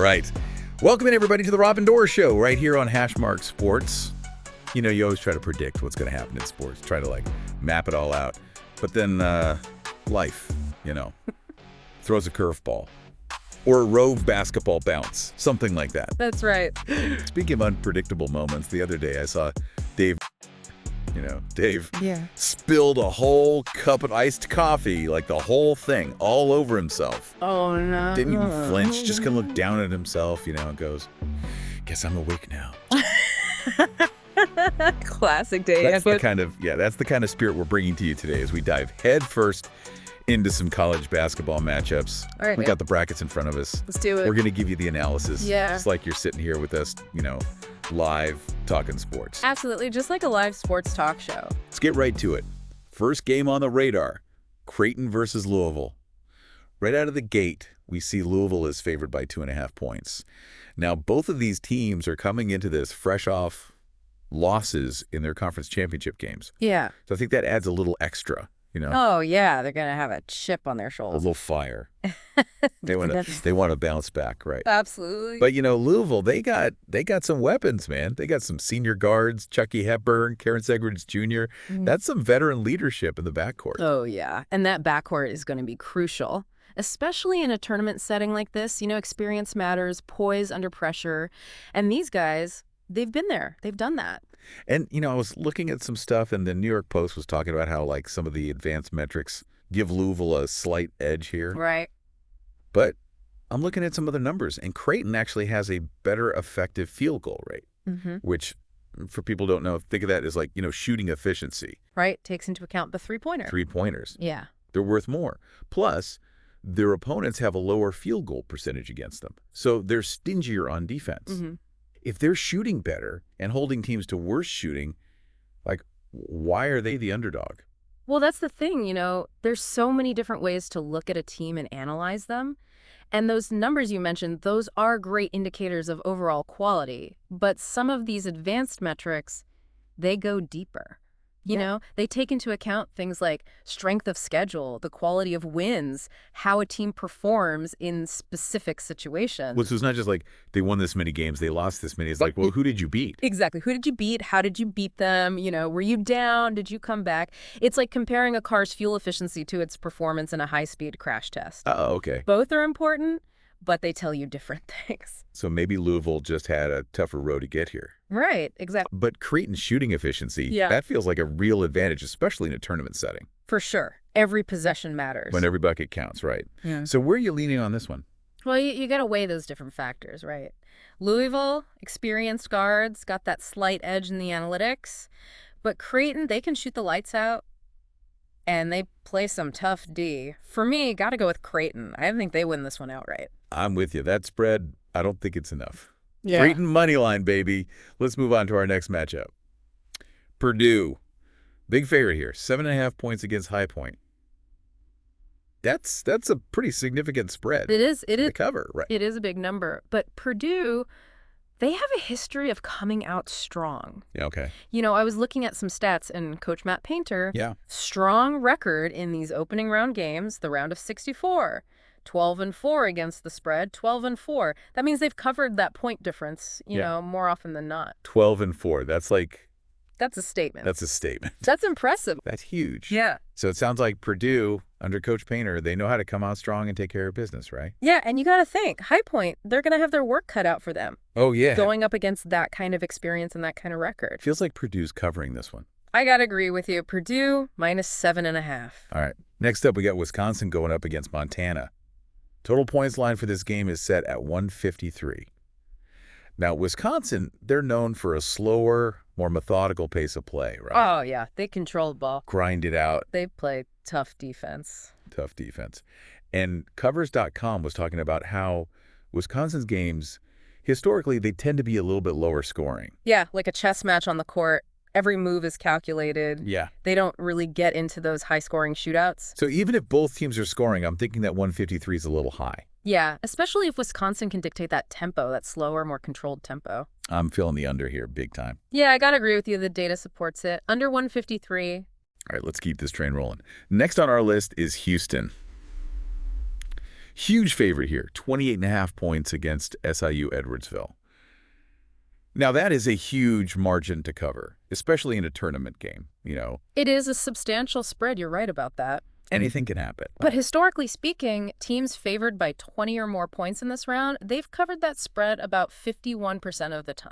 right. Welcome in, everybody, to the Robin Doors Show right here on Hashmark Sports. You know, you always try to predict what's going to happen in sports, try to, map it all out. But then life, throws a curveball. Or a Rove basketball bounce, something like that. That's right. Speaking of unpredictable moments, the other day I saw Dave, Dave spilled a whole cup of iced coffee, the whole thing, all over himself. Oh, no. Didn't even flinch, just kind of looked down at himself, and goes, guess I'm awake now. Classic Dave. That's the kind of spirit we're bringing to you today as we dive head first into some college basketball matchups. All right, we got the brackets in front of us. Let's do it. We're going to give you the analysis. Yeah. Just like you're sitting here with us, live talking sports. Absolutely. Just like a live sports talk show. Let's get right to it. First game on the radar, Creighton versus Louisville. Right out of the gate, we see Louisville is favored by 2.5 points. Now, both of these teams are coming into this fresh off losses in their conference championship games. Yeah. So I think that adds a little extra. Oh, yeah. They're going to have a chip on their A shoulders. little fire. They want to bounce back, right? Absolutely. But Louisville, they got some weapons, man. They got some senior guards, Chucky Hepburn, Karen Segridge Jr. That's some veteran leadership in the backcourt. Oh, yeah. And that backcourt is going to be crucial, especially in a tournament setting like this. Experience matters, poise under pressure. And these guys, they've been there. They've done that. And, I was looking at some stuff, and the New York Post was talking about how, some of the advanced metrics give Louisville a slight edge here. Right. But I'm looking at some other numbers, and Creighton actually has a better effective field goal rate, which, for people who don't know, think of that as, shooting efficiency. Right. Takes into account the three-pointer. Three-pointers. Yeah. They're worth more. Plus, their opponents have a lower field goal percentage against them, so they're stingier on defense. If they're shooting better and holding teams to worse shooting, why are they the underdog? Well, that's the thing, there's so many different ways to look at a team and analyze them. And those numbers you mentioned, those are great indicators of overall quality. But some of these advanced metrics, they go deeper. They take into account things like strength of schedule, the quality of wins, how a team performs in specific situations. Well, so it's not just they won this many games, they lost this many. It's well, who did you beat? Exactly. Who did you beat? How did you beat them? Were you down? Did you come back? It's like comparing a car's fuel efficiency to its performance in a high-speed crash test. Oh, okay. Both are important, but they tell you different things. So maybe Louisville just had a tougher road to get here. Right, exactly. But Creighton's shooting efficiency, that feels like a real advantage, especially in a tournament setting. For sure. Every possession matters. When every bucket counts, right? Yeah. So where are you leaning on this one? Well, you got to weigh those different factors, right? Louisville, experienced guards, got that slight edge in the analytics. But Creighton, they can shoot the lights out, and they play some tough D. For me, got to go with Creighton. I think they win this one outright. I'm with you. That spread, I don't think it's enough. Yeah. Creighton money line, baby. Let's move on to our next matchup. Purdue, big favorite here, 7.5 points against High Point. That's a pretty significant spread. It is. It is. The cover, right? It is a big number. But Purdue, they have a history of coming out strong. Yeah, okay. I was looking at some stats, and Coach Matt Painter, strong record in these opening round games, the round of 64. 12-4 against the spread, 12-4. That means they've covered that point difference, more often than not. 12-4. That's That's a statement. That's a statement. That's impressive. That's huge. Yeah. So it sounds like Purdue, under Coach Painter, they know how to come out strong and take care of business, right? Yeah, and you got to think, High Point, they're going to have their work cut out for them. Oh, yeah. Going up against that kind of experience and that kind of record. Feels like Purdue's covering this one. I got to agree with you. Purdue, -7.5. All right. Next up, we got Wisconsin going up against Montana. Total points line for this game is set at 153. Now, Wisconsin, they're known for a slower, more methodical pace of play, right? Oh, yeah. They control the ball. Grind it out. They play tough defense. Tough defense. And Covers.com was talking about how Wisconsin's games, historically, they tend to be a little bit lower scoring. Yeah, like a chess match on the court. Every move is calculated. Yeah. They don't really get into those high-scoring shootouts. So even if both teams are scoring, I'm thinking that 153 is a little high. Yeah, especially if Wisconsin can dictate that tempo, that slower, more controlled tempo. I'm feeling the under here big time. Yeah, I got to agree with you. The data supports it. Under 153. All right, let's keep this train rolling. Next on our list is Houston. Huge favorite here, 28.5 points against SIU Edwardsville. Now, that is a huge margin to cover, especially in a tournament game, It is a substantial spread, you're right about that. Anything can happen. But historically speaking, teams favored by 20 or more points in this round, they've covered that spread about 51% of the time.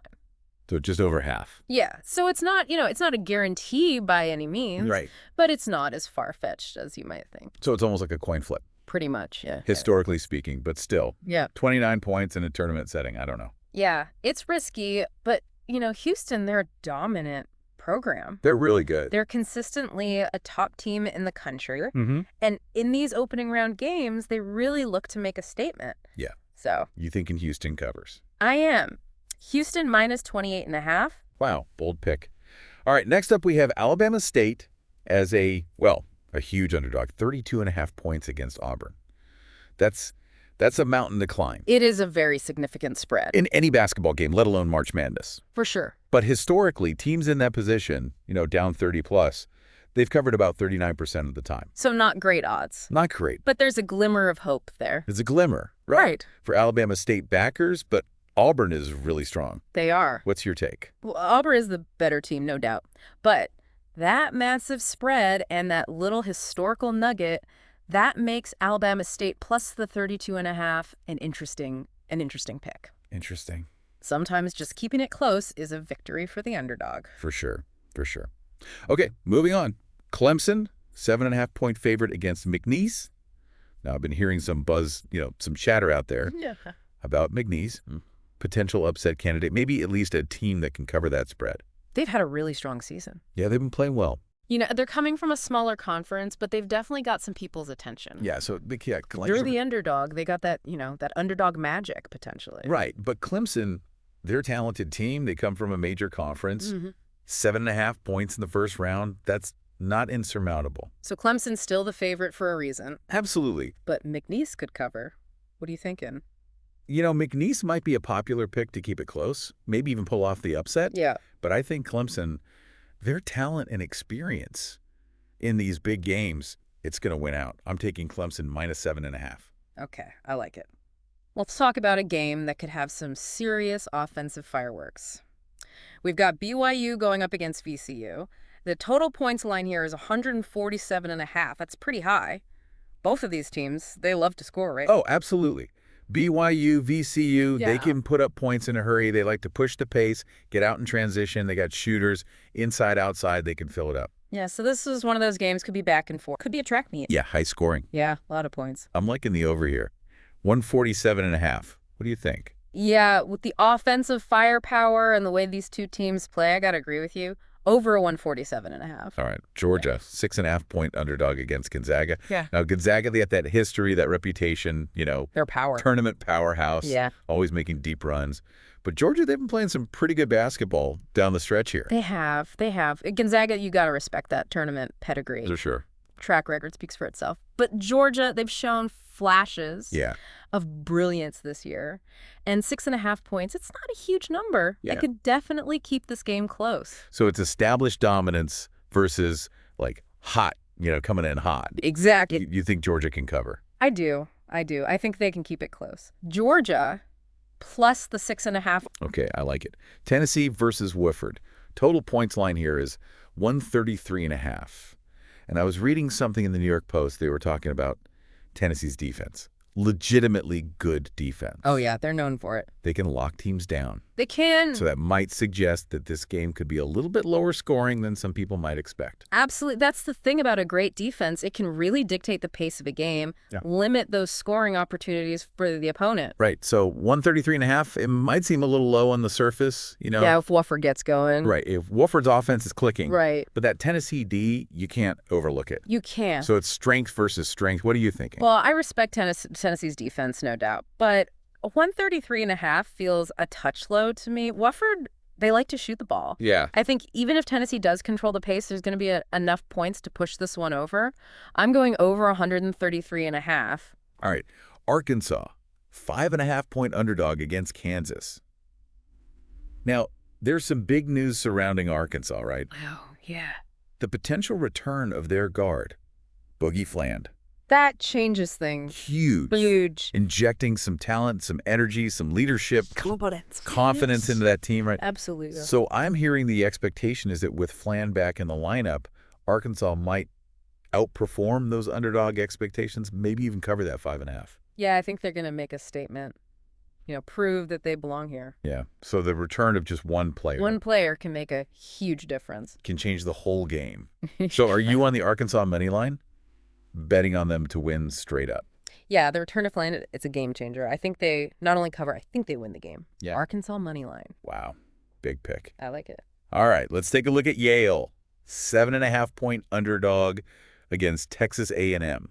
So just over half. Yeah, so it's not, it's not a guarantee by any means, Right. but it's not as far-fetched as you might think. So it's almost like a coin flip, Pretty much, yeah. historically speaking, but still. Yeah. 29 points in a tournament setting, I don't know. Yeah, it's risky, but, Houston, they're a dominant program. They're really good. They're consistently a top team in the country. Mm-hmm. And in these opening round games, they really look to make a statement. Yeah. So You thinking Houston covers? I am. Houston minus 28.5. Wow, bold pick. All right, next up we have Alabama State as a huge underdog, 32.5 points against Auburn. That's a mountain to climb. It is a very significant spread. In any basketball game, let alone March Madness. For sure. But historically, teams in that position, down 30 plus, they've covered about 39% of the time. So not great odds. Not great. But there's a glimmer of hope there. It's a glimmer, right? For Alabama State backers, but Auburn is really strong. They are. What's your take? Well, Auburn is the better team, no doubt. But that massive spread and that little historical nugget, that makes Alabama State plus the 32.5 an interesting pick. Interesting. Sometimes just keeping it close is a victory for the underdog. For sure. For sure. Okay, moving on. Clemson, 7.5 point favorite against McNeese. Now, I've been hearing some buzz, some chatter out there about McNeese. Potential upset candidate, maybe at least a team that can cover that spread. They've had a really strong season. Yeah, they've been playing well. They're coming from a smaller conference, but they've definitely got some people's attention. Yeah, so They're the underdog. They got that, that underdog magic, potentially. Right, but Clemson, they're a talented team. They come from a major conference. 7.5 points in the first round. That's not insurmountable. So Clemson's still the favorite for a reason. Absolutely. But McNeese could cover. What are you thinking? McNeese might be a popular pick to keep it close, maybe even pull off the upset. Yeah. But I think Clemson, their talent and experience in these big games, it's going to win out. I'm taking Clemson minus 7.5. Okay, I like it. Let's talk about a game that could have some serious offensive fireworks. We've got BYU going up against VCU. The total points line here is 147.5. That's pretty high. Both of these teams, they love to score, right? Oh, absolutely. BYU, VCU, they can put up points in a hurry. They like to push the pace, get out in transition. They got shooters inside, outside. They can fill it up. Yeah, so this is one of those games, could be back and forth. Could be a track meet. Yeah, high scoring. Yeah, a lot of points. I'm liking the over here. 147.5. What do you think? Yeah, with the offensive firepower and the way these two teams play, I got to agree with you. Over a 147.5. All right. Georgia, 6.5 point underdog against Gonzaga. Yeah. Now, Gonzaga, they have that history, that reputation, Their power. tournament powerhouse. Yeah. Always making deep runs. But Georgia, they've been playing some pretty good basketball down the stretch here. They have. Gonzaga, you got to respect that tournament pedigree. For sure. Track record speaks for itself. But Georgia, they've shown flashes of brilliance this year. And 6.5 points, it's not a huge number. Yeah. I could definitely keep this game close. So it's established dominance versus hot, coming in hot. Exactly. You think Georgia can cover? I do. I think they can keep it close. Georgia plus the 6.5. Okay, I like it. Tennessee versus Wofford. Total points line here is 133.5. And I was reading something in the New York Post. They were talking about Tennessee's defense. Legitimately good defense. Oh, yeah, they're known for it. They can lock teams down. They can. So that might suggest that this game could be a little bit lower scoring than some people might expect. Absolutely. That's the thing about a great defense. It can really dictate the pace of a game, limit those scoring opportunities for the opponent. Right. So 133.5, it might seem a little low on the surface, Yeah, if Wofford gets going. Right. If Wofford's offense is clicking. Right. But that Tennessee D, you can't overlook it. You can't. So it's strength versus strength. What are you thinking? Well, I respect Tennessee's defense, no doubt. But 133.5 feels a touch low to me. Wofford, they like to shoot the ball. Yeah. I think even if Tennessee does control the pace, there's going to be enough points to push this one over. I'm going over 133.5. All right. Arkansas, 5.5 point underdog against Kansas. Now, there's some big news surrounding Arkansas, right? Oh, yeah. The potential return of their guard, Boogie Fland. That changes things. Huge. Huge. Injecting some talent, some energy, some leadership, confidence into that team, right? Absolutely. So I'm hearing the expectation is that with Flan back in the lineup, Arkansas might outperform those underdog expectations, maybe even cover that 5.5. Yeah, I think they're going to make a statement. Prove that they belong here. Yeah. So the return of just one player One player can make a huge difference. can change the whole game. So are you on the Arkansas money line? Betting on them to win straight up. Yeah, the return of Flan, it's a game changer. I think they not only cover, I think they win the game. Yeah. Arkansas money line. Wow. Big pick. I like it. All right, let's take a look at Yale. 7.5-point underdog against Texas A&M.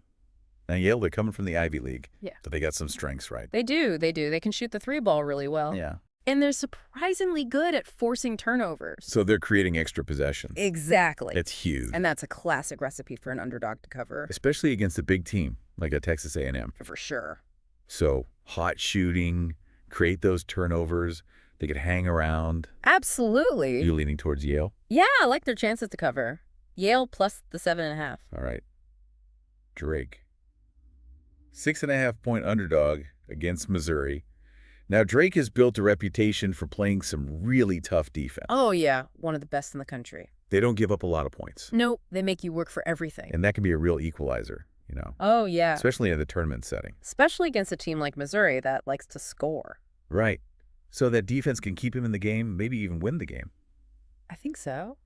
Now, Yale, they're coming from the Ivy League. Yeah. But they got some strengths, right? They do. They can shoot the 3-ball really well. Yeah. And they're surprisingly good at forcing turnovers. So they're creating extra possession. Exactly. It's huge. And that's a classic recipe for an underdog to cover. Especially against a big team like a Texas A&M. For sure. So hot shooting, create those turnovers. They could hang around. Absolutely. You leaning towards Yale? Yeah, I like their chances to cover. Yale plus the 7.5. All right. Drake. 6.5-point underdog against Missouri. Now, Drake has built a reputation for playing some really tough defense. Oh, yeah. One of the best in the country. They don't give up a lot of points. Nope. They make you work for everything. And that can be a real equalizer, Oh, yeah. especially in the tournament setting. Especially against a team like Missouri that likes to score. Right. So that defense can keep him in the game, maybe even win the game. I think so.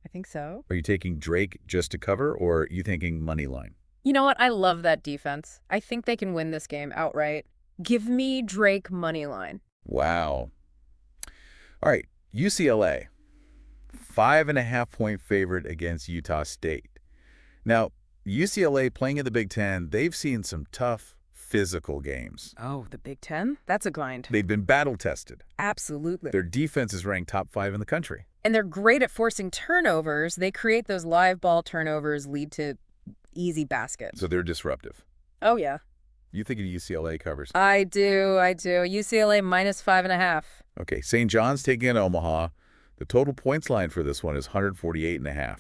Are you taking Drake just to cover, or are you thinking money line? You know what? I love that defense. I think they can win this game outright. Give me Drake money line. Wow. All right, UCLA, 5.5-point favorite against Utah State. Now, UCLA playing in the Big Ten, they've seen some tough physical games. Oh, the Big Ten? That's a grind. They've been battle-tested. Absolutely. Their defense is ranked top 5 in the country. And they're great at forcing turnovers. They create those live ball turnovers, lead to easy baskets. So they're disruptive. Oh, yeah. You think UCLA covers? I do. UCLA minus 5.5. Okay, St. John's taking in Omaha. The total points line for this one is 148.5.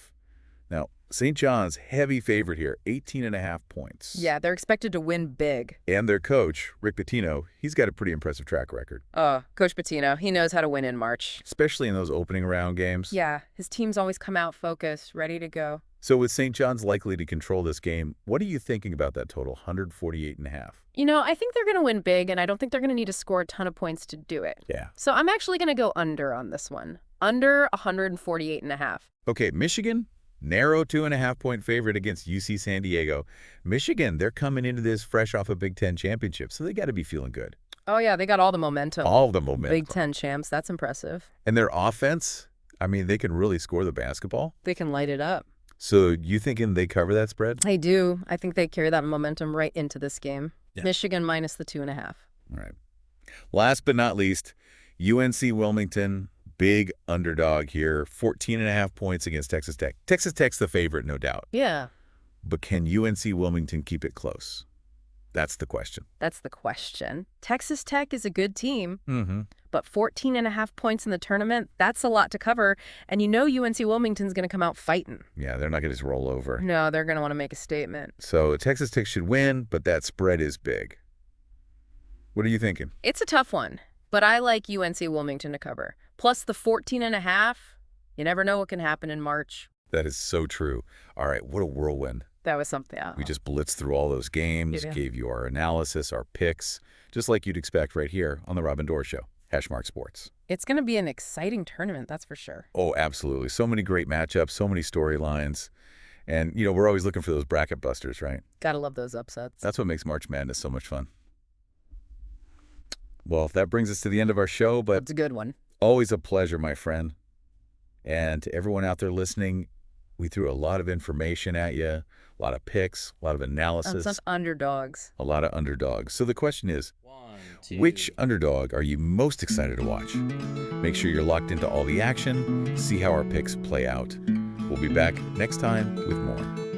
Now, St. John's heavy favorite here, 18.5 points. Yeah, they're expected to win big. And their coach, Rick Pitino, he's got a pretty impressive track record. Oh, Coach Pitino, he knows how to win in March. Especially in those opening round games. Yeah, his teams always come out focused, ready to go. So with St. John's likely to control this game, what are you thinking about that total, 148.5? I think they're going to win big, and I don't think they're going to need to score a ton of points to do it. Yeah. So I'm actually going to go under on this one. Under 148.5. Okay, Michigan, narrow 2.5-point favorite against UC San Diego. Michigan, they're coming into this fresh off a Big Ten championship, so they got to be feeling good. Oh, yeah, they got all the momentum. All the momentum. Big Ten champs, that's impressive. And their offense, I mean, they can really score the basketball. They can light it up. So you thinking they cover that spread? I do. I think they carry that momentum right into this game. Yeah. Michigan minus the 2.5. All right. Last but not least, UNC Wilmington, big underdog here, 14.5 points against Texas Tech. Texas Tech's the favorite, no doubt. Yeah. But can UNC Wilmington keep it close? That's the question. That's the question. Texas Tech is a good team, Mm-hmm. but 14.5 points in the tournament, that's a lot to cover. And UNC Wilmington's going to come out fighting. Yeah, they're not going to just roll over. No, they're going to want to make a statement. So Texas Tech should win, but that spread is big. What are you thinking? It's a tough one, but I like UNC Wilmington to cover. Plus the 14.5, you never know what can happen in March. That is so true. All right, what a whirlwind. That was something. We just blitzed through all those games, Yeah. gave you our analysis, our picks, just like you'd expect right here on The Robin Dorr Show, Hashmark Sports. It's going to be an exciting tournament, that's for sure. Oh, absolutely. So many great matchups, so many storylines. And, we're always looking for those bracket busters, right? Gotta love those upsets. That's what makes March Madness so much fun. Well, that brings us to the end of our show, but That's a good one. always a pleasure, my friend. And to everyone out there listening, we threw a lot of information at you, a lot of picks, a lot of analysis, Some underdogs. a lot of underdogs. So the question is, 1, 2. which underdog are you most excited to watch? Make sure you're locked into all the action, see how our picks play out. We'll be back next time with more.